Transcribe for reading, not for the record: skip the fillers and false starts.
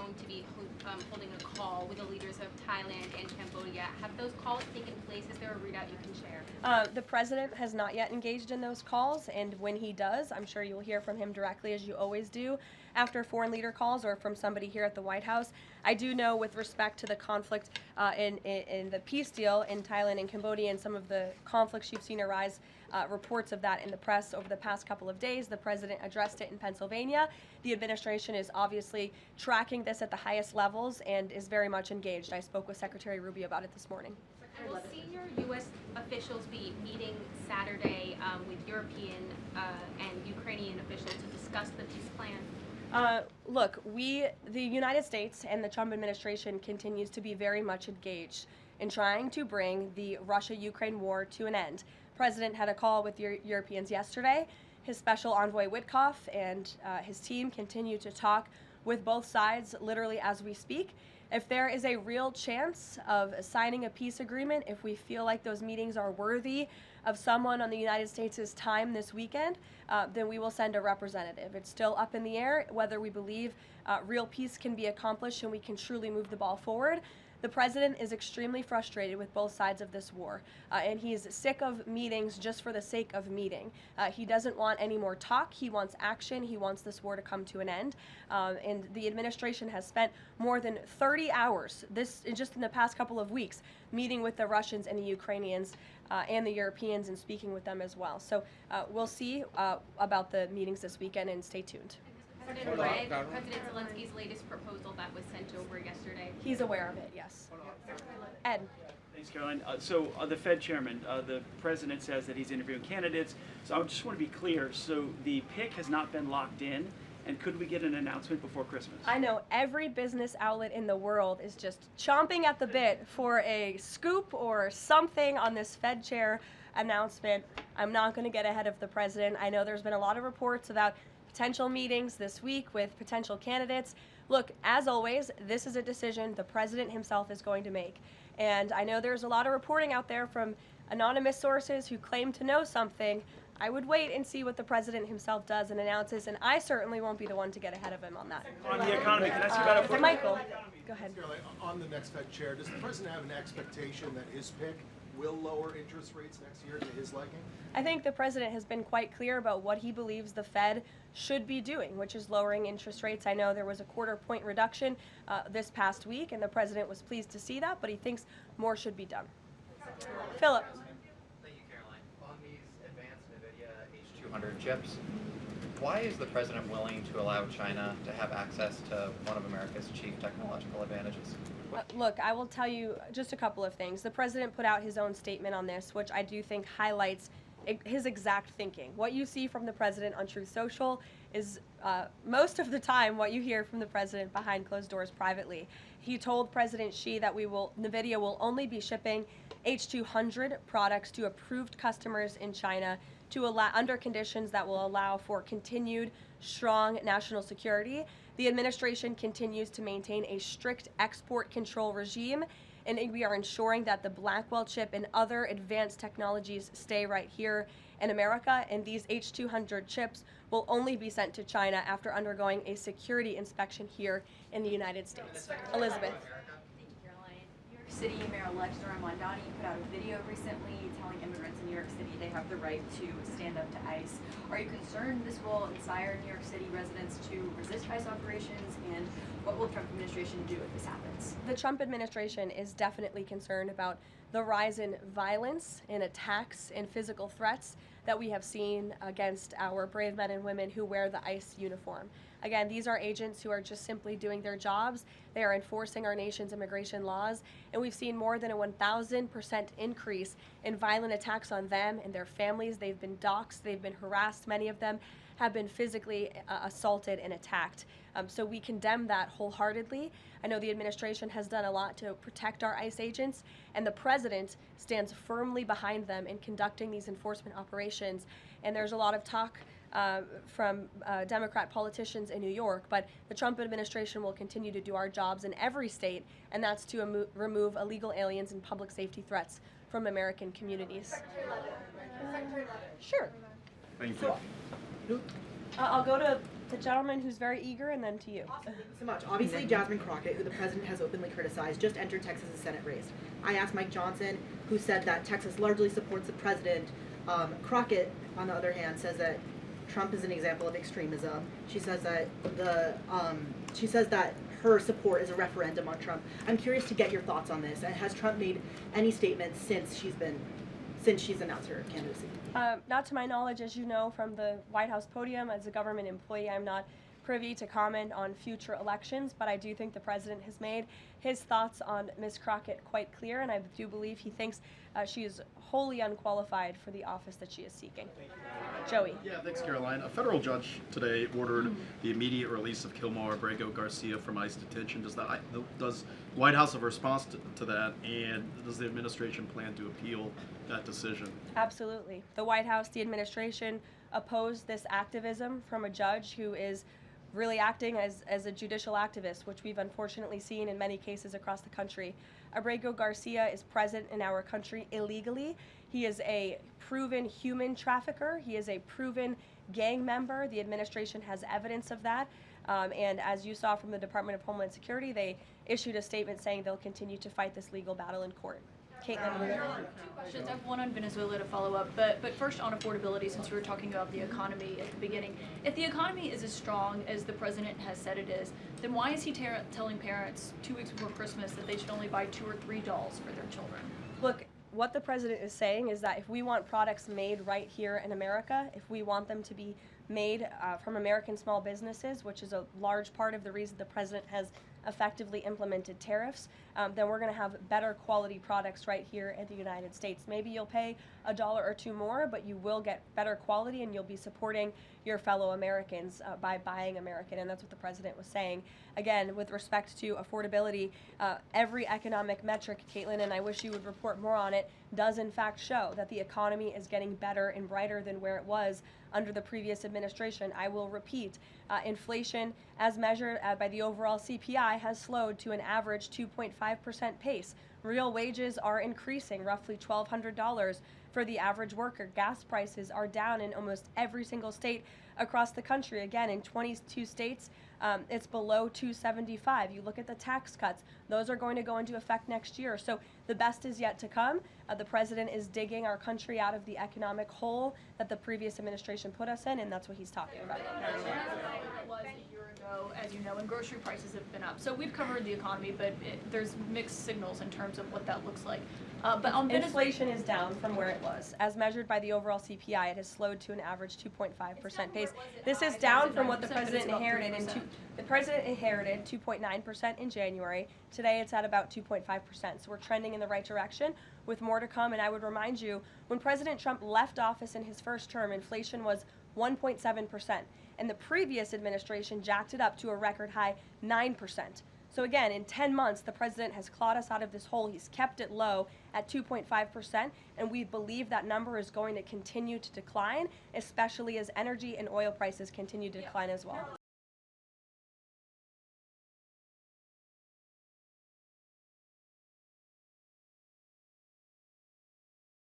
going to be holding a call with the leaders of Thailand and Cambodia. Have those calls taken place? Is there a readout you can share? The president has not yet engaged in those calls, and when he does, I'm sure you'll hear from him directly, as you always do, after foreign leader calls or from somebody here at the White House. I do know, with respect to the conflict in the peace deal in Thailand and Cambodia and some of the conflicts you've seen arise, reports of that in the press over the past couple of days. The president addressed it in Pennsylvania. The administration is obviously tracking this at the highest levels and is very much engaged. I spoke with Secretary Rubio about it this morning. And will senior U.S. officials be meeting Saturday with European and Ukrainian officials to discuss the peace plan? Look, the United States and the Trump administration continues to be very much engaged in trying to bring the Russia-Ukraine war to an end. The president had a call with Europeans yesterday. His special envoy Witkoff and his team continue to talk with both sides literally as we speak. If there is a real chance of signing a peace agreement, if we feel like those meetings are worthy of someone on the United States' time this weekend, then we will send a representative. It's still up in the air whether we believe real peace can be accomplished and we can truly move the ball forward. The president is extremely frustrated with both sides of this war, and he's sick of meetings just for the sake of meeting. He doesn't want any more talk. He wants action. He wants this war to come to an end. And the administration has spent more than 30 hours, just in the past couple of weeks, meeting with the Russians and the Ukrainians and the Europeans and speaking with them as well. So we'll see about the meetings this weekend, and stay tuned. President Zelensky's latest proposal that was sent over yesterday? He's aware of it, yes. Ed. Thanks, Caroline. So the Fed chairman, the president says that he's interviewing candidates. So I just want to be clear. So the pick has not been locked in. And could we get an announcement before Christmas? I know every business outlet in the world is just chomping at the bit for a scoop or something on this Fed chair announcement. I'm not going to get ahead of the president. I know there's been a lot of reports about potential meetings this week with potential candidates. Look, as always, this is a decision the president himself is going to make. And I know there's a lot of reporting out there from anonymous sources who claim to know something. I would wait and see what the president himself does and announces, and I certainly won't be the one to get ahead of him on that. On the economy, can I ask you about a Michael, go ahead. On the next Fed chair, does the president have an expectation that his pick will lower interest rates next year to his liking? I think the president has been quite clear about what he believes the Fed should be doing, which is lowering interest rates. I know there was a quarter-point reduction this past week, and the president was pleased to see that, but he thinks more should be done. Philip. Thank you, Caroline. On these advanced NVIDIA H200 chips, why is the president willing to allow China to have access to one of America's chief technological advantages? Look, I will tell you just a couple of things. The president put out his own statement on this, which I do think highlights his exact thinking. What you see from the president on Truth Social is most of the time what you hear from the president behind closed doors privately. He told President Xi that NVIDIA will only be shipping H200 products to approved customers in China under conditions that will allow for continued strong national security. The administration continues to maintain a strict export control regime, and we are ensuring that the Blackwell chip and other advanced technologies stay right here in America, and these H200 chips will only be sent to China after undergoing a security inspection here in the United States. Elizabeth. Thank you, Caroline. New York City Mayor-elect Zohran Mamdani put out a video recently telling immigrants in New York City they have the right to stand up to ICE. Are you concerned this will inspire New York City residents to resist ICE operations, and what will the Trump administration do if this happens? The Trump administration is definitely concerned about the rise in violence, in attacks, and physical threats that we have seen against our brave men and women who wear the ICE uniform. Again, these are agents who are just simply doing their jobs. They are enforcing our nation's immigration laws, and we've seen more than a 1,000% increase in violent attacks on them and their families. They've been doxxed, they've been harassed, many of them have been physically assaulted and attacked. So we condemn that wholeheartedly. I know the administration has done a lot to protect our ICE agents, and the president stands firmly behind them in conducting these enforcement operations. And there's a lot of talk from Democrat politicians in New York, but the Trump administration will continue to do our jobs in every state, and that's to remove illegal aliens and public safety threats from American communities. Sure. Thank you. I'll go The gentleman who's very eager, and then to you. Thank you so much. Obviously, Jasmine Crockett, who the president has openly criticized, just entered Texas' Senate race. I asked Mike Johnson, who said that Texas largely supports the president. Crockett, on the other hand, says that Trump is an example of extremism. She says that her support is a referendum on Trump. I'm curious to get your thoughts on this. And has Trump made any statements since she's announced her candidacy? Not to my knowledge, as you know from the White House podium. As a government employee, I'm not privy to comment on future elections, but I do think the president has made his thoughts on Ms. Crockett quite clear, and I do believe he thinks she is wholly unqualified for the office that she is seeking. Joey. Yeah, thanks, Caroline. A federal judge today ordered the immediate release of Kilmar Abrego Garcia from ICE detention. Does the White House have a response to that, and does the administration plan to appeal that decision? Absolutely. The White House, the administration opposed this activism from a judge who is really acting as a judicial activist, which we've unfortunately seen in many cases across the country. Abrego Garcia is present in our country illegally. He is a proven human trafficker. He is a proven gang member. The administration has evidence of that. And as you saw from the Department of Homeland Security, they issued a statement saying they'll continue to fight this legal battle in court. Caitlin. Two questions. I have one on Venezuela to follow up, but first on affordability, since we were talking about the economy at the beginning. If the economy is as strong as the president has said it is, then why is he telling parents 2 weeks before Christmas that they should only buy 2 or 3 dolls for their children? Look, what the president is saying is that if we want products made right here in America, if we want them to be made from American small businesses, which is a large part of the reason the president has effectively implemented tariffs, then we're going to have better quality products right here in the United States. Maybe you'll pay $1 or $2 more, but you will get better quality and you'll be supporting your fellow Americans by buying American, and that's what the president was saying. Again, with respect to affordability, every economic metric, Caitlin, and I wish you would report more on it, does in fact show that the economy is getting better and brighter than where it was under the previous administration. I will repeat, inflation as measured by the overall CPI has slowed to an average 2.5% pace. Real wages are increasing, roughly $1,200 for the average worker. Gas prices are down in almost every single state across the country. Again, in 22 states, it's below $2.75. You look at the tax cuts, those are going to go into effect next year. So the best is yet to come. The president is digging our country out of the economic hole that the previous administration put us in, and that's what he's talking about. It was a year ago, as you know, and grocery prices have been up. So we've covered the economy, but there's mixed signals in terms of what that looks like. But on inflation is down from where it was. As measured by the overall CPI, it has slowed to an average 2.5% pace. This is down from what the president inherited. The president inherited 2.9% in January. Today it's at about 2.5%. So we're trending in the right direction with more to come. And I would remind you, when President Trump left office in his first term, inflation was 1.7%. And the previous administration jacked it up to a record high 9%. So again, in 10 months, the president has clawed us out of this hole. He's kept it low at 2.5%, and we believe that number is going to continue to decline, especially as energy and oil prices continue to decline as well.